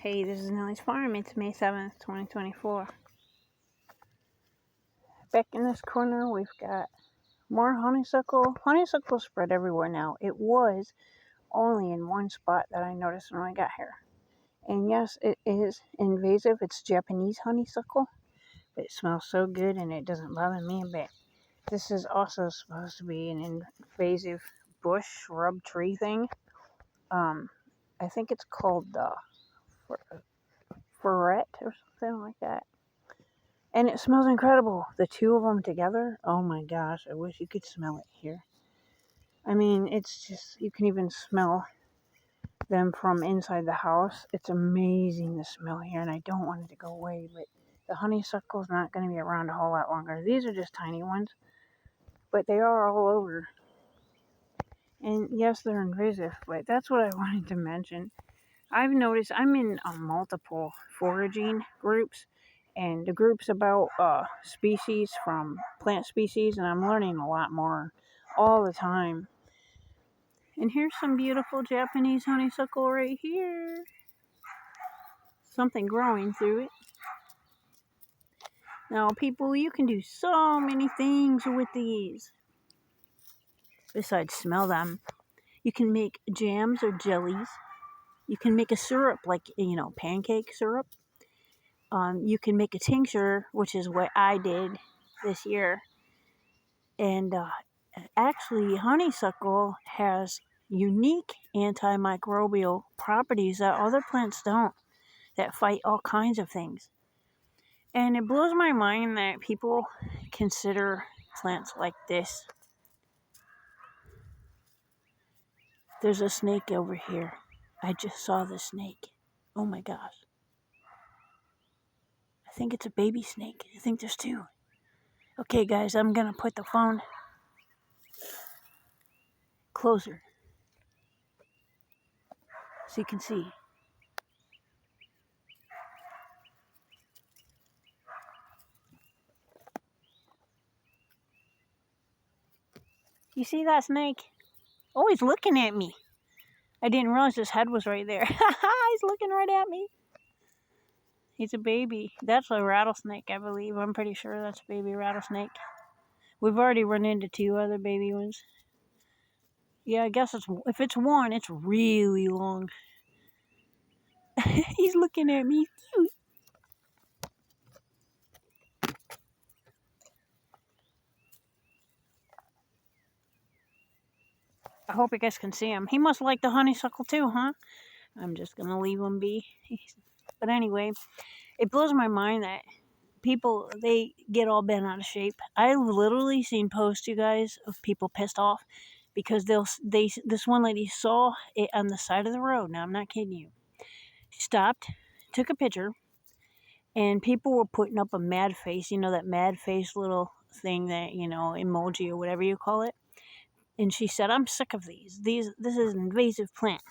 Hey, this is Nellie's Farm. It's May 7th, 2024. Back in this corner, we've got more honeysuckle. Honeysuckle spread everywhere now. It was only in one spot that I noticed when I got here. And yes, it is invasive. It's Japanese honeysuckle. But it smells so good and it doesn't bother me a bit. This is also supposed to be an invasive bush shrub tree thing. I think it's called the ferret or something like that. And it smells incredible. The two of them together, oh my gosh, I wish you could smell it here. I mean, it's just, you can even smell them from inside the house. It's amazing the smell here, and I don't want it to go away, but the honeysuckle's not going to be around a whole lot longer. These are just tiny ones, but they are all over. And yes, they're invasive, but that's what I wanted to mention. I've noticed I'm in multiple foraging groups, and the group's about species from plant species, and I'm learning a lot more all the time. And here's some beautiful Japanese honeysuckle right here. Something growing through it. Now, people, you can do so many things with these besides smell them. You can make jams or jellies. You can make a syrup, like, pancake syrup. You can make a tincture, which is what I did this year. And actually, honeysuckle has unique antimicrobial properties that other plants don't, that fight all kinds of things. And it blows my mind that people consider plants like this. There's a snake over here. I just saw the snake. Oh my gosh. I think it's a baby snake. I think there's two. Okay, guys, I'm going to put the phone closer so you can see. You see that snake? Oh, he's looking at me. I didn't realize his head was right there. He's looking right at me. He's a baby. That's a rattlesnake, I believe. I'm pretty sure that's a baby rattlesnake. We've already run into two other baby ones. Yeah, I guess if it's one, it's really long. He's looking at me. Cute. I hope you guys can see him. He must like the honeysuckle too, huh? I'm just going to leave him be. But anyway, it blows my mind that people, they get all bent out of shape. I've literally seen posts, you guys, of people pissed off because this one lady saw it on the side of the road. Now, I'm not kidding you. She stopped, took a picture, and people were putting up a mad face, that mad face little thing that, emoji or whatever you call it. And she said, I'm sick of these. This is an invasive plant.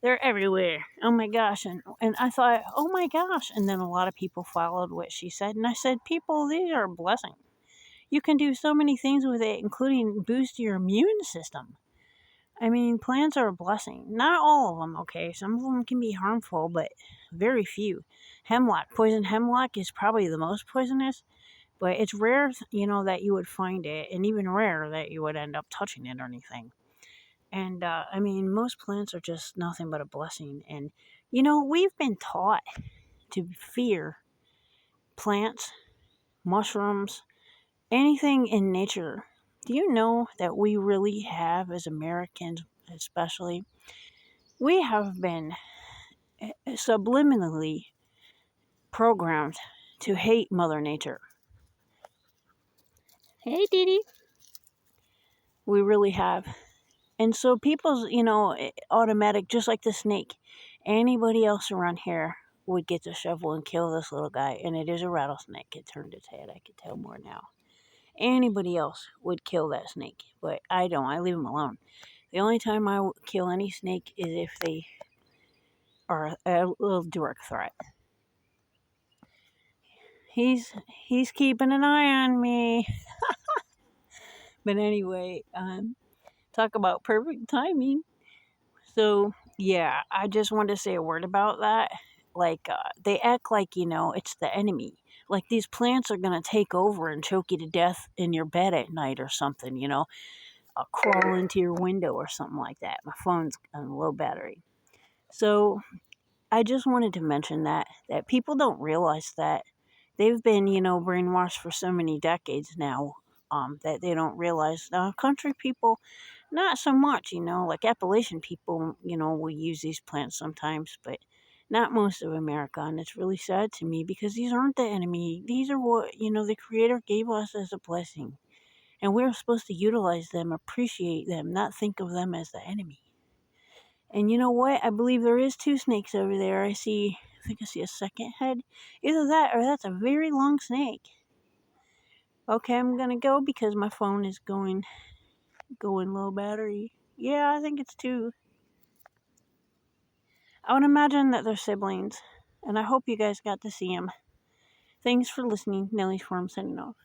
They're everywhere. Oh my gosh. And I thought, oh my gosh. And then a lot of people followed what she said. And I said, people, these are a blessing. You can do so many things with it, including boost your immune system. I mean, plants are a blessing. Not all of them, okay? Some of them can be harmful, but very few. Poison hemlock is probably the most poisonous, but it's rare, that you would find it, and even rare that you would end up touching it or anything. And, I mean, most plants are just nothing but a blessing. And, we've been taught to fear plants, mushrooms, anything in nature. Do you know that we really have, as Americans especially, we have been subliminally programmed to hate Mother Nature. Hey, Dee. We really have. And so people's, automatic, just like the snake, anybody else around here would get the shovel and kill this little guy. And it is a rattlesnake. It turned its head. I could tell more now. Anybody else would kill that snake, but I don't. I leave them alone. The only time I kill any snake is if they are a little direct threat. He's keeping an eye on me. But anyway, talk about perfect timing. So Yeah, I just wanted to say a word about that. Like, they act like, it's the enemy. Like, these plants are going to take over and choke you to death in your bed at night or something, crawl into your window or something like that. My phone's on low battery. So, I just wanted to mention that people don't realize that they've been, brainwashed for so many decades now, that they don't realize. Country people, not so much, like Appalachian people, will use these plants sometimes, but not most of America. And it's really sad to me because these aren't the enemy. These are what, the Creator gave us as a blessing. And we're supposed to utilize them, appreciate them, not think of them as the enemy. And you know what? I believe there is two snakes over there. I think I see a second head. Either that or that's a very long snake. Okay, I'm gonna go because my phone is going low battery. Yeah, I think it's two. I would imagine that they're siblings, and I hope you guys got to see them. Thanks for listening. Nelly's Farm signing off.